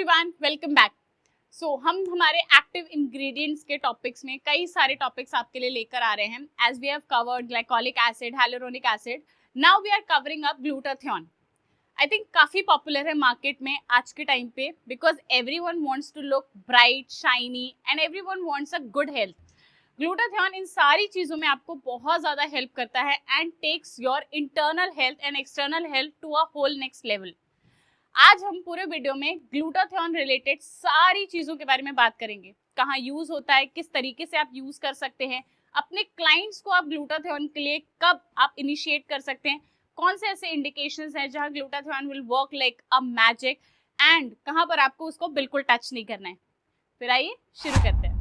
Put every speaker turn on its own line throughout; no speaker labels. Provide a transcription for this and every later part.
Everyone, welcome back. हम हमारे active ingredients के टॉपिक्स में कई सारे टॉपिक्स आपके लिए लेकर आ रहे हैं। As we have covered glycolic acid, hyaluronic acid, now we are covering up glutathione. I think काफी पॉपुलर है मार्केट में आज के टाइम पे, because everyone wants to look bright, shiny and everyone wants a good health. Glutathione इन सारी चीजों में आपको बहुत ज्यादा हेल्प करता है and takes your internal health and external health to a whole next level. आज हम पूरे वीडियो में ग्लूटाथियोन रिलेटेड सारी चीजों के बारे में बात करेंगे। कहाँ यूज होता है, किस तरीके से आप यूज कर सकते हैं, अपने क्लाइंट्स को आप ग्लूटाथियोन के लिए कब आप इनिशिएट कर सकते हैं, कौन से ऐसे इंडिकेशंस हैं जहां glutathione will work like a magic, and कहां पर आपको उसको बिल्कुल टच नहीं करना है। फिर आइए शुरू करते हैं।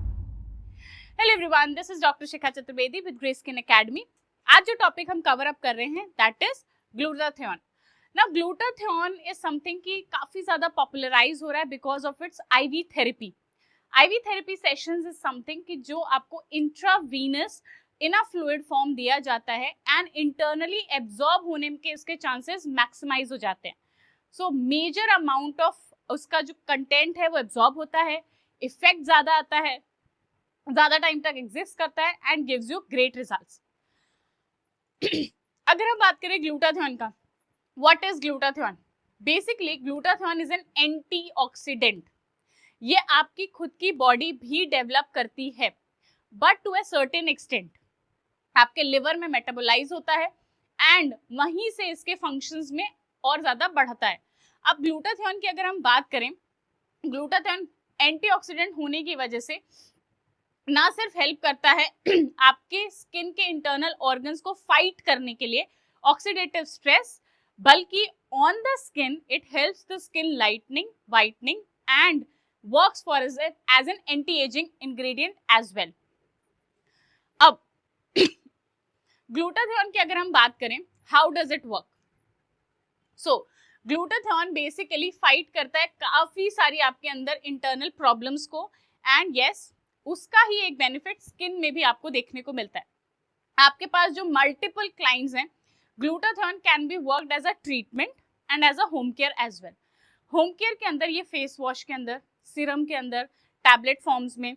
Hello everyone, this is doctor Shikha Chaturvedi with grey Skin academy. आज जो टॉपिक हम कवर अप कर रहे हैं that is glutathione. Now glutathione is something कि काफी ज्यादा पॉपुलराइज हो रहा है because of its ivy therapy. Ivy therapy sessions is something कि जो आपको इंट्रावीनस इन अ फ्लूइड फॉर्म दिया जाता है एंड इंटरनली एब्जॉर्ब होने के इसके चांसेस मैक्सिमाइज हो जाते हैं। सो मेजर अमाउंट ऑफ उसका जो कंटेंट है वो एब्जॉर्ब होता है, इफेक्ट ज्यादा आता है, ज्यादा टाइम तक एग्जिस्ट करता है and gives you great results. अगर हम बात करें ग्लूटाथियोन का, What is glutathione? Basically, glutathione is an antioxidant. ये आपकी खुद की बॉडी भी डेवलप करती है, but to a certain extent. आपके लिवर में मेटाबोलाइज होता है एंड वहीं से इसके फंक्शंस में और ज्यादा बढ़ता है। अब ग्लूटाथियोन की अगर हम बात करें, ग्लूटाथियोन एंटीऑक्सीडेंट होने की वजह से ना सिर्फ हेल्प करता है आपके स्किन के इंटरनल ऑर्गन्स को फाइट करने के लिए ऑक्सीडेटिव स्ट्रेस, बल्कि on the skin it helps the skin lightening, whitening and works for as an anti ageing ingredient as well. अब ग्लूटाथियोन की अगर हम बात करें, how does it work? So glutathione basically fight करता है काफी सारी आपके अंदर इंटरनल प्रॉब्लम्स को, एंड यस उसका ही एक बेनिफिट स्किन में भी आपको देखने को मिलता है। आपके पास जो मल्टीपल क्लाइंट्स हैं, glutathione can be worked as a treatment and as a home care as well. Home care के अंदर ये फेस वॉश के अंदर, सीरम के अंदर, टैबलेट फॉर्म्स में,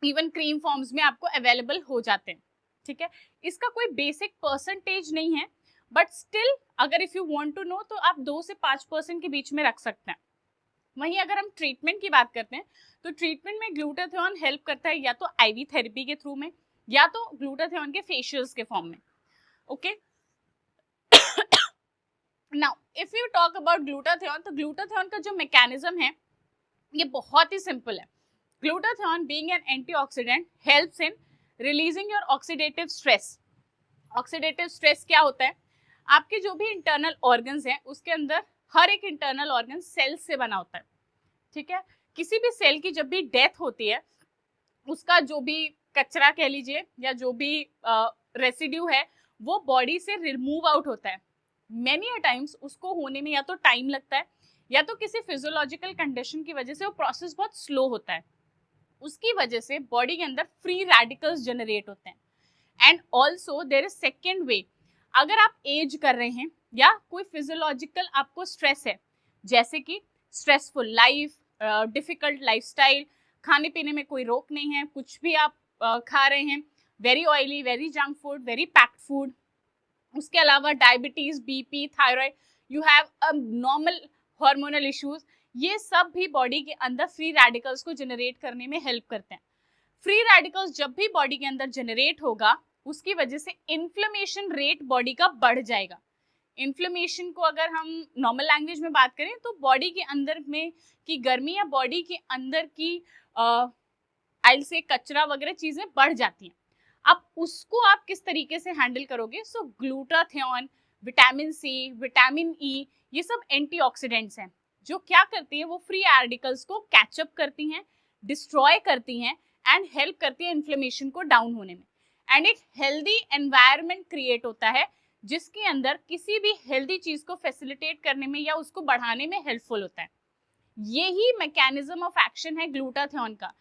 इवन क्रीम फॉर्म्स में आपको अवेलेबल हो जाते हैं। ठीक है, इसका कोई बेसिक परसेंटेज नहीं है, बट स्टिल अगर if you want to know तो आप 2 से 5% के बीच में रख सकते हैं। वहीं अगर हम ट्रीटमेंट की बात करते हैं तो ट्रीटमेंट में ग्लूटाथियोन हेल्प करता है या तो आईवी थेरेपी के थ्रू में या तो ग्लूटाथियोन के फेशियल्स के फॉर्म में। Okay, now if you talk about glutathione, तो ग्लूटाथियोन का जो मैकेनिज्म है ये बहुत ही सिंपल है। Glutathione being an antioxidant helps in releasing your oxidative stress. Oxidative stress क्या होता है? आपके जो भी इंटरनल ऑर्गन्स हैं उसके अंदर हर एक इंटरनल ऑर्गन सेल से बना होता है। ठीक है, किसी भी सेल की जब भी डेथ होती है, उसका जो भी कचरा कह लीजिए या जो भी रेसिड्यू है वो बॉडी से रिमूव आउट होता है। मेनी अ टाइम्स उसको होने में या तो टाइम लगता है या तो किसी फिजियोलॉजिकल कंडीशन की वजह से वो प्रोसेस बहुत स्लो होता है। उसकी वजह से बॉडी के अंदर फ्री रेडिकल्स जनरेट होते हैं। And also there is second way, अगर आप एज कर रहे हैं या कोई फिजियोलॉजिकल आपको स्ट्रेस है, जैसे कि स्ट्रेसफुल लाइफ, डिफिकल्ट लाइफस्टाइल, खाने पीने में कोई रोक नहीं है, कुछ भी आप खा रहे हैं, very oily, very junk food, very packed food, उसके अलावा diabetes, BP, thyroid, you have normal hormonal issues, ये सब भी बॉडी के अंदर फ्री रेडिकल्स को जनरेट करने में हेल्प करते हैं। फ्री रेडिकल्स जब भी बॉडी के अंदर जनरेट होगा उसकी वजह से इन्फ्लेमेशन रेट बॉडी का बढ़ जाएगा। इन्फ्लेमेशन को अगर हम नॉर्मल लैंग्वेज में बात करें तो बॉडी के अंदर में की गर्मी या बॉडी के अंदर की आइल से कचरा वगैरह चीजें बढ़ जाती हैं। अब उसको आप किस तरीके से हैंडल करोगे? So glutathione, vitamin C, vitamin E, ये सब एंटीऑक्सीडेंट्स हैं जो क्या करती हैं, वो फ्री रेडिकल्स को कैचअप करती हैं, डिस्ट्रॉय करती हैं एंड हेल्प करती है इन्फ्लेमेशन को डाउन होने में। एंड एक हेल्दी एनवायरनमेंट क्रिएट होता है जिसके अंदर किसी भी हेल्दी चीज को फैसिलिटेट करने में या उसको बढ़ाने में हेल्पफुल होता है। यही मैकेनिज्म ऑफ एक्शन है ग्लूटाथियोन का।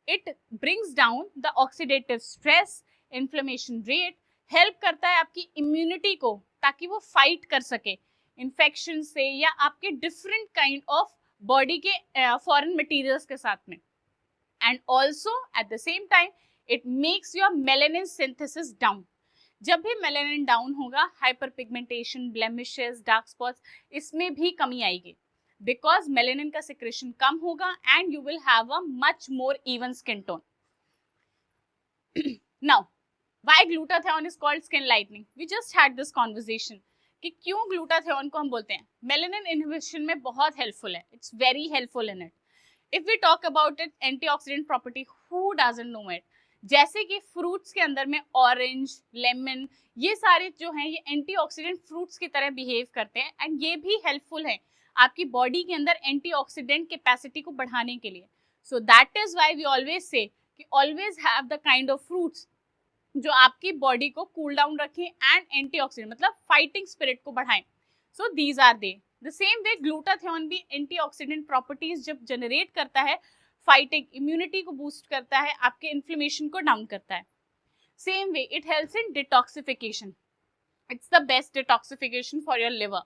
It brings down the oxidative stress, inflammation rate, help करता है आपकी इम्यूनिटी को ताकि वो फाइट कर सके इन्फेक्शन से या आपके डिफरेंट काइंड ऑफ बॉडी के फॉरेन मटेरियल्स के साथ में, and also at the same time it makes your melanin synthesis down. जब भी मेलेनिन डाउन होगा, hyper pigmentation, blemishes, dark spots, इसमें भी कमी आएगी, बिकॉज मेलेनिन का सिक्रेशन कम होगा and you will have a much more even skin tone. Now why glutathione is called skin lightening? We just had this conversation कि क्यों ग्लूटाथियोन को हम बोलते हैं मेलेनिन इनहिबिशन में बहुत हेल्पफुल है, it's very helpful in it. If we talk about it antioxidant property, who doesn't know it? जैसे कि फ्रूट्स के अंदर में ऑरेंज, लेमन, ये सारे जो हैं ये एंटीऑक्सीडेंट फ्रूट्स की तरह बिहेव करते हैं, एंड ये भी हेल्पफुल है आपकी बॉडी के अंदर एंटीऑक्सीडेंट कैपेसिटी को बढ़ाने के लिए। So that is why we always say कि always have the kind of fruits जो आपकी बॉडी को कूल डाउन रखें एंड एंटीऑक्सीडेंट मतलब फाइटिंग स्पिरिट को बढ़ाएं। So these are they. The same way glutathione भी एंटीऑक्सीडेंट प्रॉपर्टीज जब जनरेट करता है, फाइटिंग इम्यूनिटी को बूस्ट करता है, आपके इन्फ्लेमेशन को डाउन करता है। Same way it helps in detoxification, it's the best detoxification for your liver.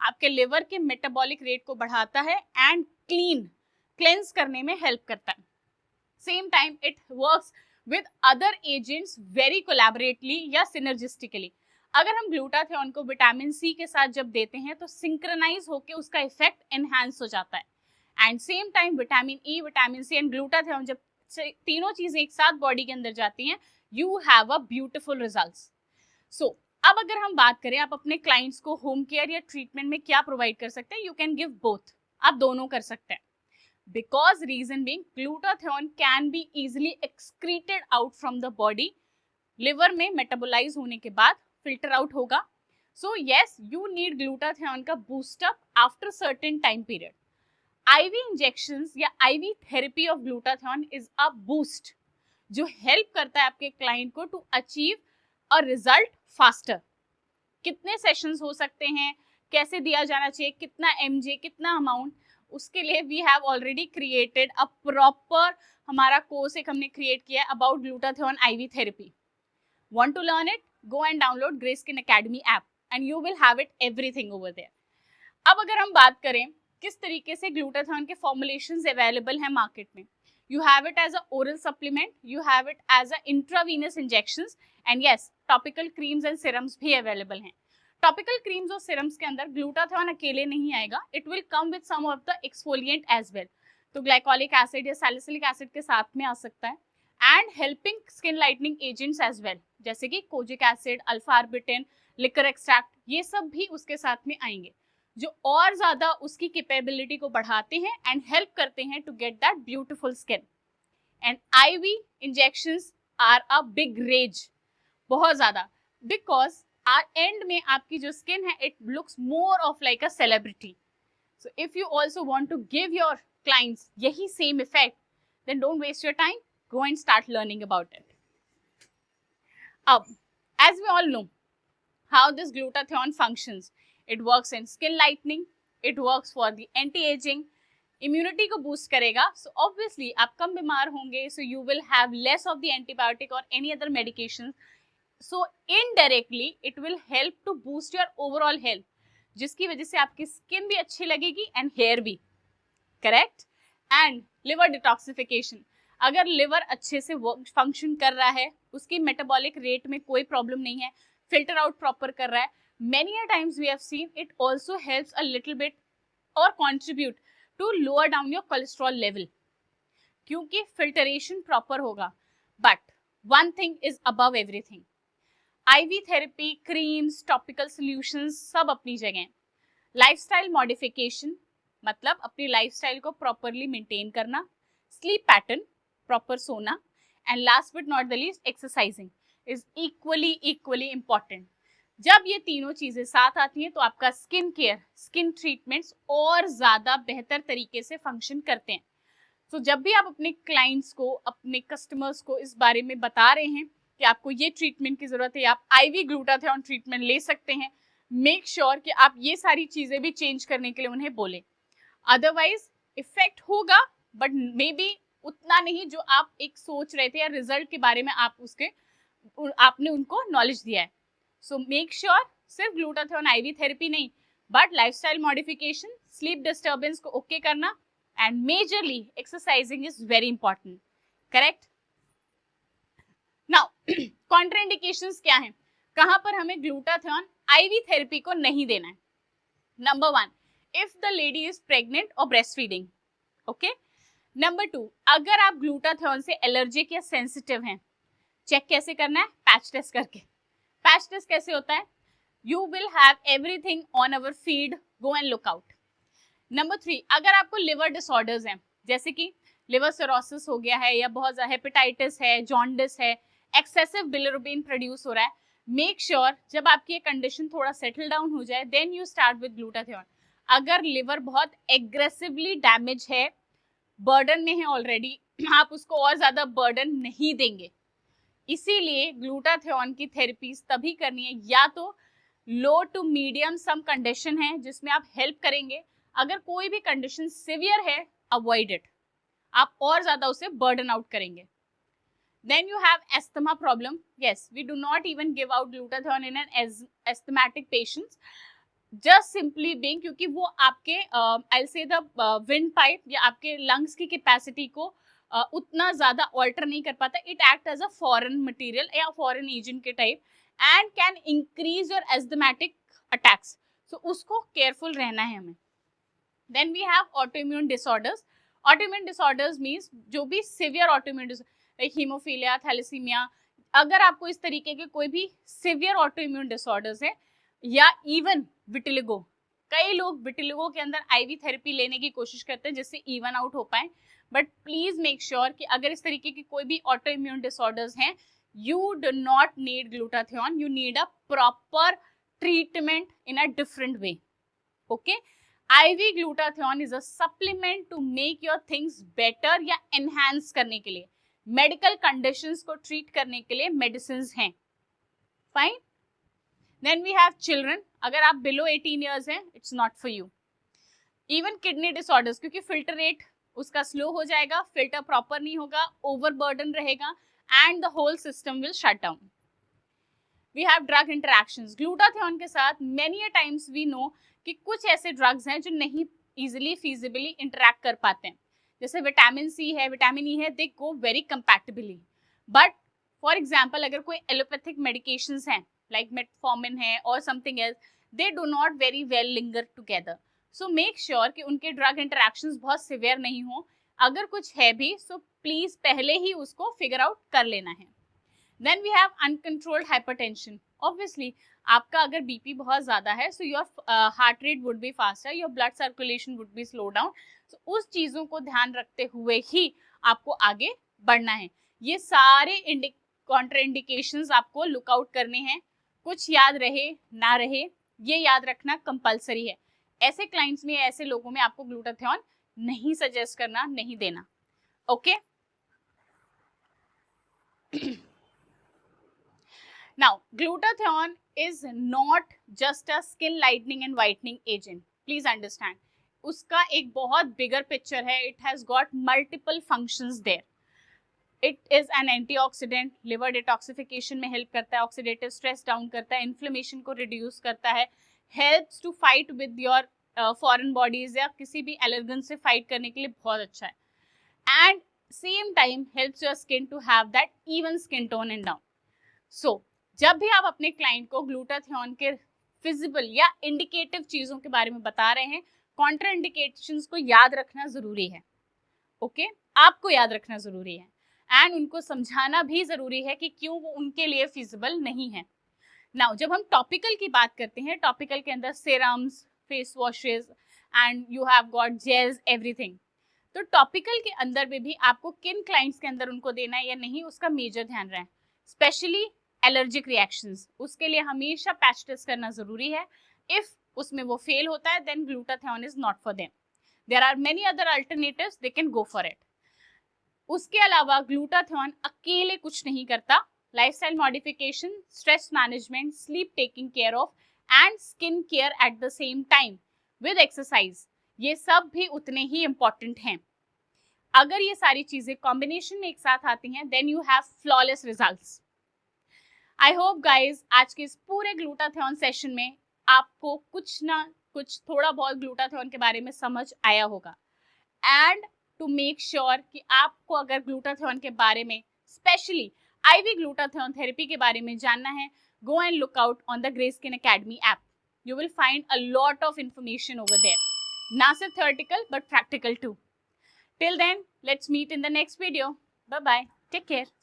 आपके लिवर के मेटाबॉलिक रेट को बढ़ाता है एंड क्लेंस करने में हेल्प करता है। Same time it works with other agents very collaboratively या सिनर्जिस्टिकली। अगर हम ग्लूटाथियोन को विटामिन सी के साथ जब देते हैं तो सिंक्रोनाइज होकर उसका इफेक्ट एनहांस हो जाता है, and same time vitamin E, vitamin C and glutathione जब तीनों चीजें एक साथ बॉडी के अंदर जाती हैं, you have a beautiful results. So अब अगर हम बात करें आप अपने क्लाइंट्स को होम केयर या ट्रीटमेंट में क्या प्रोवाइड कर सकते हैं, यू कैन गिव बोथ, आप दोनों कर सकते हैं। Because reason being glutathione can be easily excreted out from the body, liver में metabolize होने के बाद filter out होगा। So yes, you need glutathione का boost up after certain time period. IV injections या IV therapy of glutathione is a boost जो help करता है आपके client को to achieve a result faster। कितने sessions हो सकते हैं, कैसे दिया जाना चाहिए, कितना mg, कितना amount, उसके लिए we have already created a proper, हमारा कोर्स एक हमने क्रिएट किया है about glutathione IV therapy. Want to learn it? Go and download Grey Skin Academy app and you will have it everything over there. अब अगर हम बात करें किस तरीके से ग्लूटाथियोन के फॉर्मुलेशंस अवेलेबल हैं मार्केट में, you have it as a oral supplement, you have it as a intravenous injections, and yes topical creams and serums भी अवेलेबल हैं। टॉपिकल क्रीम्स और सिरम्स के अंदर ग्लूटाथियोन अकेले नहीं आएगा, it will come with some of the exfoliant as well, तो glycolic acid या सैलिसिलिक एसिड के साथ में आ सकता है, and helping skin lightening agents as well, जैसे कि kojic acid, alpha arbutin, liquor extract, ये सब भी उसके साथ में आएंगे जो और ज्यादा उसकी कैपेबिलिटी को बढ़ाते हैं एंड हेल्प करते हैं to get that beautiful skin. And IV injections are a big rage, बहुत ज्यादा, बिकॉज एंड में आपकी जो स्किन है it looks more of like a celebrity. So if you also want to give your clients यही same effect, then don't waste your time, go and start learning about it. अब as we all know how this glutathione functions, it works in skin lightening, it works for the anti-aging, immunity को boost करेगा, so obviously आप कम बीमार होंगे, so you will have less of the antibiotic or any other medications, so indirectly it will help to boost your overall health, जिसकी वजह से आपकी skin भी अच्छी लगेगी and hair भी, correct? and liver detoxification, अगर liver अच्छे से function कर रहा है, उसकी metabolic rate में कोई problem नहीं है, filter out proper कर रहा है, many a times we have seen it also helps a little bit or contribute to lower down your cholesterol level, क्योंकि filtration proper होगा। But one thing is above everything, IV therapy, creams, topical solutions सब अपनी जगह। lifestyle modification मतलब अपनी lifestyle को properly maintain करना, sleep pattern, proper सोना, and last but not the least exercising is equally important. जब ये तीनों चीजें साथ आती हैं तो आपका स्किन केयर, स्किन ट्रीटमेंट्स और ज्यादा बेहतर तरीके से फंक्शन करते हैं। तो जब भी आप अपने क्लाइंट्स को, अपने कस्टमर्स को इस बारे में बता रहे हैं कि आपको ये ट्रीटमेंट की जरूरत है, आप आईवी ग्लूटाथियोन ट्रीटमेंट ले सकते हैं, मेक श्योर कि आप ये सारी चीजें भी चेंज करने के लिए उन्हें बोले। अदरवाइज इफेक्ट होगा बट मे बी उतना नहीं जो आप एक सोच रहे थे या रिजल्ट के बारे में आपने उनको नॉलेज दिया है। सो मेक श्योर सिर्फ ग्लूटाथियोन आईवी थेरेपी नहीं, but lifestyle modification, sleep disturbance को ओके करना and majorly exercising is very important, correct. Now contraindications क्या हैं, कहां पर हमें ग्लूटाथियोन आईवी थेरेपी को नहीं देना है। Number 1, if the lady is pregnant और ब्रेस्ट फीडिंग, ओके। नंबर 2, अगर आप ग्लूटाथियोन से एलर्जिक या सेंसिटिव हैं, चेक कैसे करना है, पैच टेस्ट करके। पैच टेस्ट कैसे होता है, you will have everything on our feed, go and look out. Number 3, अगर आपको लिवर डिसऑर्डर्स हैं, जैसे कि लिवर सिरोसिस हो गया है या बहुत ज्यादा हेपेटाइटिस है, जॉन्डिस है, एक्सेसिव बिलिरुबिन प्रोड्यूस हो रहा है, मेक श्योर जब आपकी ये कंडीशन थोड़ा सेटल डाउन हो जाए then you start with glutathione. अगर लिवर बहुत एग्रेसिवली डैमेज है, बर्डन में है ऑलरेडी, आप उसको और ज्यादा बर्डन नहीं देंगे। इसीलिए ग्लूटाथियोन की थेरेपीज तभी करनी है या तो लो टू मीडियम सम कंडीशन है जिसमें आप हेल्प करेंगे, अगर कोई भी कंडीशन सिवियर है अवॉइड इट, आप और ज्यादा उसे बर्डन आउट करेंगे। Then you have asthma problem. Yes, we do not even give out glutathione in an asthmatic patients. Just simply being क्योंकि वो आपके I'll say the wind pipe या आपके lungs की capacity को उतना ज़्यादा alter नहीं कर पाता. It act as a foreign material या foreign agent के type and can increase your asthmatic attacks. So उसको careful रहना है हमें. Then we have autoimmune disorders. Autoimmune disorders means जो भी severe autoimmune disorders like haemophilia, thalassaemia, अगर आपको इस तरीके के कोई भी सिवियर ऑटोइम्यून डिसऑर्डर्स है या इवन विटिलिगो, कई लोग विटिलिगो के अंदर आईवी थेरेपी लेने की कोशिश करते हैं जिससे इवन आउट हो पाए, बट प्लीज मेक श्योर कि अगर इस तरीके की कोई भी ऑटोइम्यून डिसऑर्डर्स हैं, you do not need glutathione, you need a proper treatment in a different way, okay. IV glutathione is a supplement to make your things better या enhance करने के लिए, मेडिकल कंडीशंस को ट्रीट करने के लिए medicine हैं, fine. Then we have children, अगर आप बिलो 18 ईयर्स हैं it's not for you. Even kidney disorders, क्योंकि फिल्टर रेट उसका स्लो हो जाएगा, फिल्टर प्रॉपर नहीं होगा, ओवरबर्डन रहेगा and the whole system will shut down. We have drug interactions, glutathione के साथ many a times we know कि कुछ ऐसे ड्रग्स हैं जो नहीं इजिली फीजिबली इंटरैक्ट कर पाते हैं, जैसे विटामिन सी है, विटामिन ई है, they go very compatibly. But for example अगर कोई एलोपैथिक मेडिकेशंस हैं लाइक मेटफॉर्मिन है और something else, they do not very well linger together. So make sure कि उनके ड्रग इंटरैक्शंस बहुत सिवियर नहीं हो, अगर कुछ है भी सो प्लीज पहले ही उसको फिगर आउट कर लेना है। Then we have uncontrolled hypertension, obviously आपका अगर बीपी बहुत ज्यादा है so your heart rate would be faster, your blood circulation would be slow down, तो उस चीजों को ध्यान रखते हुए ही आपको आगे बढ़ना है। ये सारे कॉन्ट्राइंडिकेशंस आपको लुक आउट करने हैं, कुछ याद रहे ना रहे ये याद रखना कंपलसरी है। ऐसे क्लाइंट्स में, ऐसे लोगों में आपको ग्लूटाथियोन नहीं सजेस्ट करना, नहीं देना, okay. Now glutathione is not just a skin lightening and whitening agent, please understand, उसका एक बहुत बिगर पिक्चर है, it has got multiple functions there. It is an antioxidant, liver detoxification में help करता है, oxidative stress down करता है, inflammation को reduce करता है, helps to fight with your foreign bodies या किसी भी allergen से fight करने के लिए बहुत अच्छा है, and same time helps your skin to have that even skin tone and down. So जब भी आप अपने क्लाइंट को ग्लूटाथियोन के फिजिबल या इंडिकेटिव चीजों के बारे में बता रहे हैं, कॉन्ट्रा इंडिकेशंस को याद रखना जरूरी है, ओके, आपको याद रखना जरूरी है एंड उनको समझाना भी जरूरी है कि क्यों वो उनके लिए फिजिबल नहीं है। नाउ जब हम टॉपिकल की बात करते हैं, टॉपिकल के अंदर serums, face washes and you have got gels, everything, तो टॉपिकल के अंदर में भी आपको किन क्लाइंट्स के अंदर उनको देना है या नहीं उसका मेजर ध्यान रहे, स्पेशली एलर्जिक रिएक्शंस, उसके लिए हमेशा पैच टेस्ट करना जरूरी है। इफ उसमें वो फेल होता है then glutathione is not for them, there are many other alternatives, they can go for it. उसके अलावा ग्लूटाथियोन अकेले कुछ नहीं करता, lifestyle modification, stress management, sleep taking care of and skin care at the same time with exercise, ये सब भी उतने ही इंपॉर्टेंट हैं। अगर ये सारी चीजें कॉम्बिनेशन में एक साथ आती हैं then you have flawless results. I hope guys आज के इस पूरे ग्लूटाथियोन सेशन में आपको कुछ ना कुछ थोड़ा बहुत ग्लूटाथियोन के बारे में समझ आया होगा। एंड टू मेक श्योर कि आपको अगर ग्लूटाथियोन के बारे में स्पेशली आईवी ग्लूटाथियोन थेरेपी के बारे में जानना है, go and look out on the Grayskin Academy app. You will find a lot of information over there. Not just theoretical but practical too. Till then, let's meet in the next video. Bye bye. Take care.